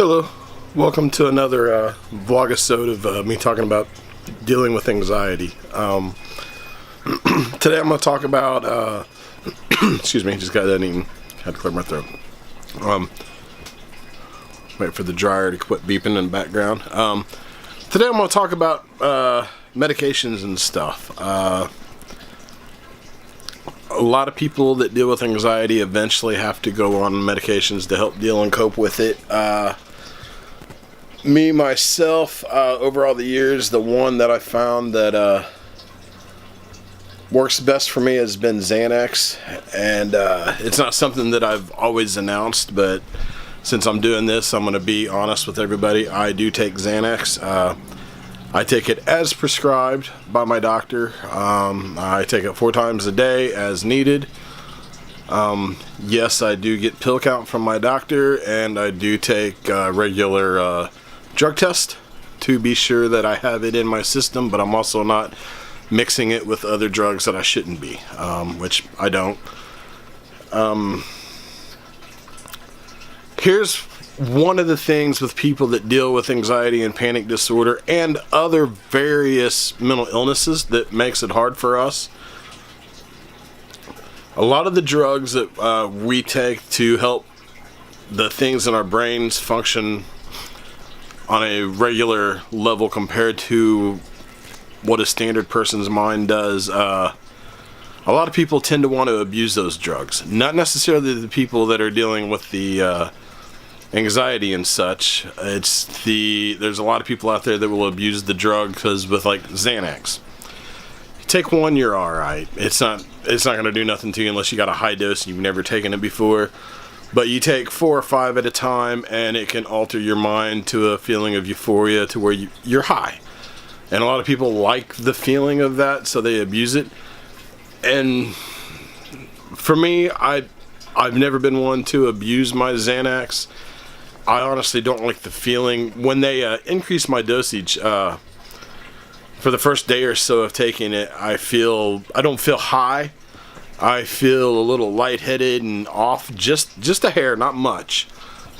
Hello, welcome to another vlogisode of me talking about dealing with anxiety. Today I'm going to talk about, excuse me, just got done eating, had to clear my throat. Wait for the dryer to quit beeping in the background. Today I'm going to talk about medications and stuff. A lot of people that deal with anxiety eventually have to go on medications to help deal and cope with it. Me, myself, over all the years, the one that I found that works best for me has been Xanax. And it's not something that I've always announced, but since I'm doing this, I'm going to be honest with everybody. I do take Xanax. I take it as prescribed by my doctor. I take it 4 times a day as needed. Yes, I do get pill count from my doctor, and I do take regular drug test to be sure that I have it in my system, but I'm also not mixing it with other drugs that I shouldn't be, which I don't. Here's one of the things with people that deal with anxiety and panic disorder and other various mental illnesses that makes it hard for us. A lot of the drugs that we take to help the things in our brains function on a regular level compared to what a standard person's mind does, a lot of people tend to want to abuse those drugs. Not necessarily the people that are dealing with the anxiety and such. There's a lot of people out there that will abuse the drug because with like Xanax, you take one, you're all right. It's not going to do nothing to you unless you got a high dose and you've never taken it before. But you take 4 or 5 at a time, and it can alter your mind to a feeling of euphoria to where you're high. And a lot of people like the feeling of that, so they abuse it. And for me, I've never been one to abuse my Xanax. I honestly don't like the feeling. When they increase my dosage, for the first day or so of taking it, I don't feel high. I feel a little lightheaded and off, just a hair, not much.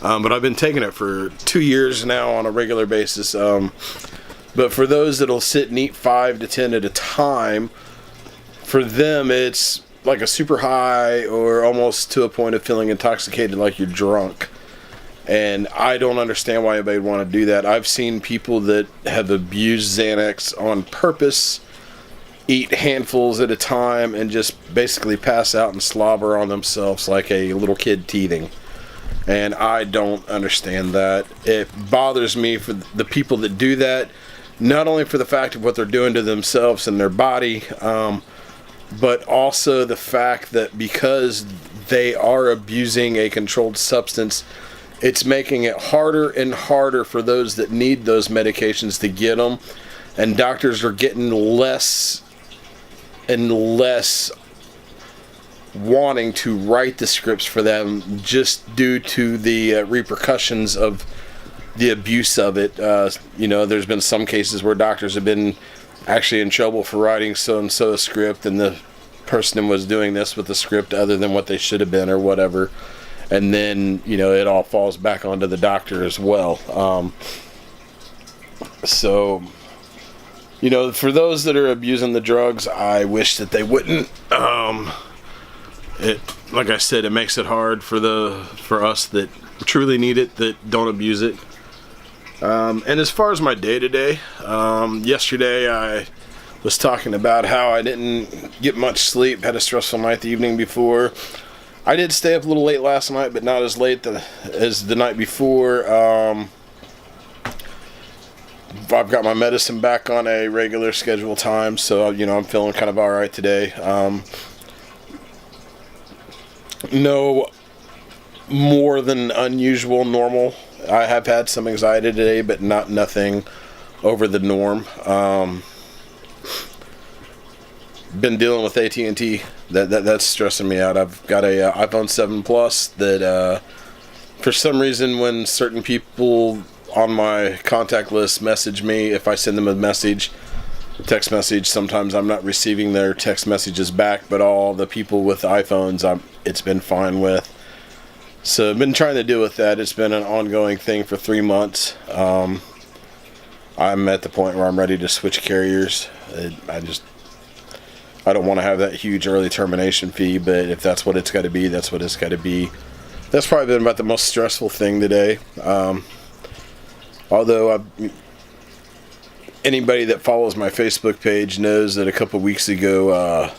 But I've been taking it for 2 years now on a regular basis. But for those that'll sit and eat 5 to 10 at a time, for them it's like a super high or almost to a point of feeling intoxicated, like you're drunk. And I don't understand why anybody would want to do that. I've seen people that have abused Xanax on purpose, eat handfuls at a time, and just basically pass out and slobber on themselves like a little kid teething. And I don't understand that. It bothers me for the people that do that, not only for the fact of what they're doing to themselves and their body, but also the fact that because they are abusing a controlled substance, it's making it harder and harder for those that need those medications to get them. And doctors are getting less and less wanting to write the scripts for them just due to the repercussions of the abuse of it. There's been some cases where doctors have been actually in trouble for writing so-and-so a script, and the person was doing this with the script other than what they should have been or whatever. And then, it all falls back onto the doctor as well. For those that are abusing the drugs, I wish that they wouldn't. Like I said, it makes it hard for us that truly need it, that don't abuse it. And as far as my day-to-day, yesterday I was talking about how I didn't get much sleep, had a stressful night the evening before. I did stay up a little late last night, but not as late as the night before. I've got my medicine back on a regular schedule time, so I'm feeling kind of all right today. No more than unusual, normal. I have had some anxiety today, but nothing over the norm. Been dealing with AT&T. That's stressing me out. I've got a iPhone 7 Plus that for some reason when certain people on my contact list message me, if I send them a text message, sometimes I'm not receiving their text messages back, but all the people with iPhones it's been fine with. So I've been trying to deal with that. It's been an ongoing thing for 3 months. I'm at the point where I'm ready to switch carriers. I don't want to have that huge early termination fee, but if that's what it's got to be, that's what it's got to be. That's probably been about the most stressful thing today. Although anybody that follows my Facebook page knows that a couple weeks ago,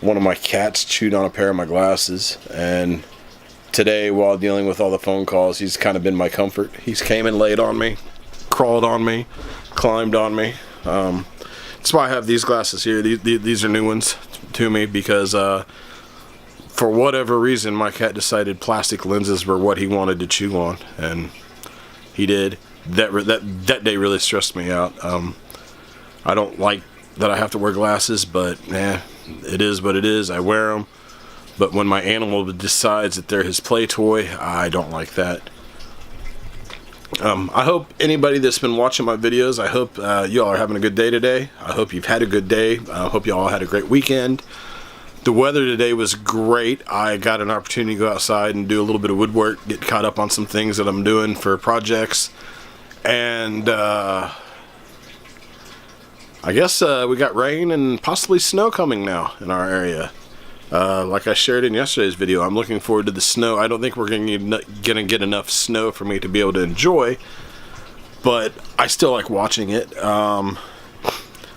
one of my cats chewed on a pair of my glasses, and today, while dealing with all the phone calls, he's kind of been my comfort. He's came and laid on me, crawled on me, climbed on me. That's why I have these glasses here. These are new ones to me because for whatever reason, my cat decided plastic lenses were what he wanted to chew on, and he did. That day really stressed me out. I don't like that I have to wear glasses, but it is what it is. I wear them. But when my animal decides that they're his play toy, I don't like that. I hope anybody that's been watching my videos, I hope you all are having a good day today. I hope you've had a good day. I hope you all had a great weekend. The weather today was great. I got an opportunity to go outside and do a little bit of woodwork, get caught up on some things that I'm doing for projects. And I guess we got rain and possibly snow coming now in our area. Like I shared in yesterday's video, I'm looking forward to the snow. I don't think we're going to get enough snow for me to be able to enjoy, but I still like watching it. I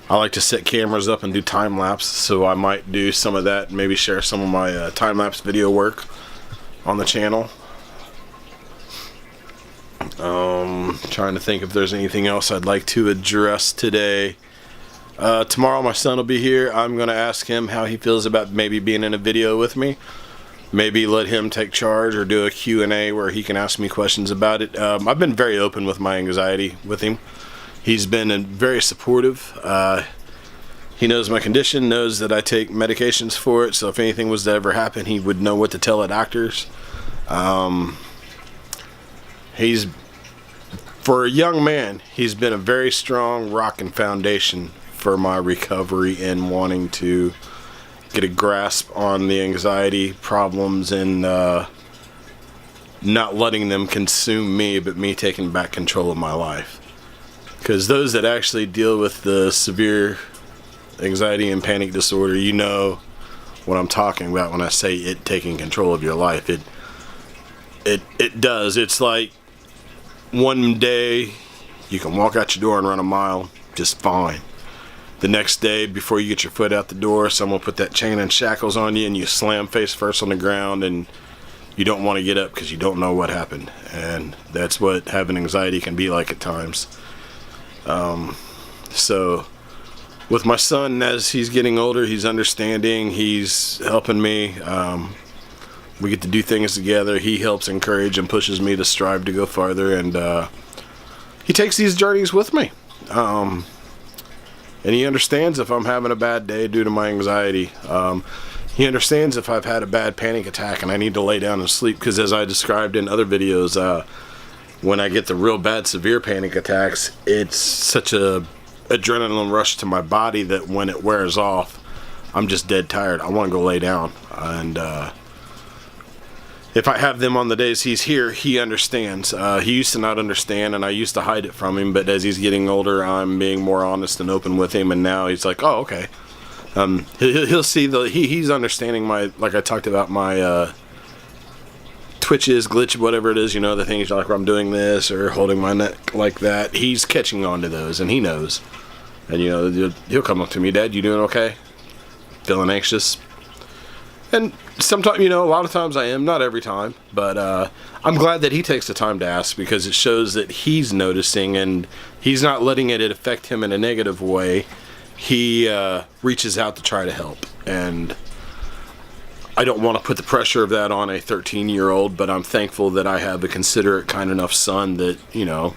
like to set cameras up and do time-lapse, so I might do some of that and maybe share some of my time-lapse video work on the channel. Trying to think if there's anything else I'd like to address today. Tomorrow my son will be here. I'm going to ask him how he feels about maybe being in a video with me. Maybe let him take charge or do a Q&A where he can ask me questions about it. I've been very open with my anxiety with him. He's been very supportive. He knows my condition, knows that I take medications for it, so if anything was to ever happen, he would know what to tell the doctors. For a young man, he's been a very strong rock and foundation for my recovery and wanting to get a grasp on the anxiety problems and not letting them consume me, but me taking back control of my life. Because those that actually deal with the severe anxiety and panic disorder, you know what I'm talking about when I say it taking control of your life. It does. It's like one day you can walk out your door and run a mile just fine. The next day, before you get your foot out the door, someone put that chain and shackles on you and you slam face first on the ground and you don't want to get up because you don't know what happened. And that's what having anxiety can be like at times. So with my son, as he's getting older, he's understanding, he's helping me. We get to do things together. He helps encourage and pushes me to strive to go farther, and he takes these journeys with me. And he understands if I'm having a bad day due to my anxiety. He understands if I've had a bad panic attack and I need to lay down and sleep, because as I described in other videos, when I get the real bad severe panic attacks, it's such a adrenaline rush to my body that when it wears off, I'm just dead tired. I want to go lay down. And if I have them on the days he's here, he understands. He used to not understand, and I used to hide it from him, but as he's getting older, I'm being more honest and open with him, and now he's like, oh, okay. He'll see he's understanding my, like I talked about, my twitches, glitch, whatever it is, you know, the things like where I'm doing this or holding my neck like that. He's catching on to those, and he knows. And, you know, he'll come up to me, Dad, you doing okay? Feeling anxious? And sometimes, you know, a lot of times I am, not every time, but I'm glad that he takes the time to ask, because it shows that he's noticing and he's not letting it affect him in a negative way. He reaches out to try to help, and I don't want to put the pressure of that on a 13-year-old, but I'm thankful that I have a considerate, kind enough son that, you know,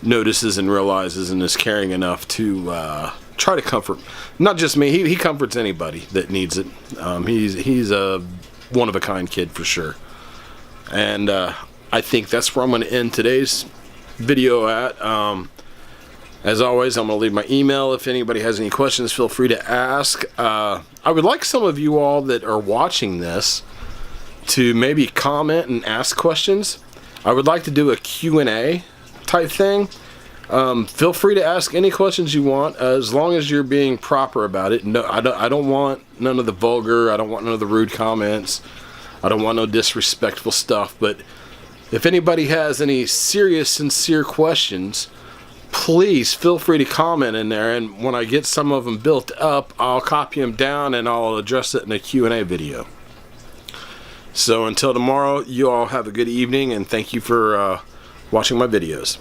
notices and realizes and is caring enough to try to comfort not just me. He comforts anybody that needs it. He's a one-of-a-kind kid for sure. And I think that's where I'm going to end today's video at. As always, I'm going to leave my email. If anybody has any questions, feel free to ask. I would like some of you all that are watching this to maybe comment and ask questions. I would like to do a Q&A type thing. Feel free to ask any questions you want, as long as you're being proper about it. No, I don't want none of the vulgar, I don't want none of the rude comments, I don't want no disrespectful stuff. But if anybody has any serious, sincere questions, please feel free to comment in there, and when I get some of them built up, I'll copy them down and I'll address it in a Q&A video. So until tomorrow, you all have a good evening, and thank you for watching my videos.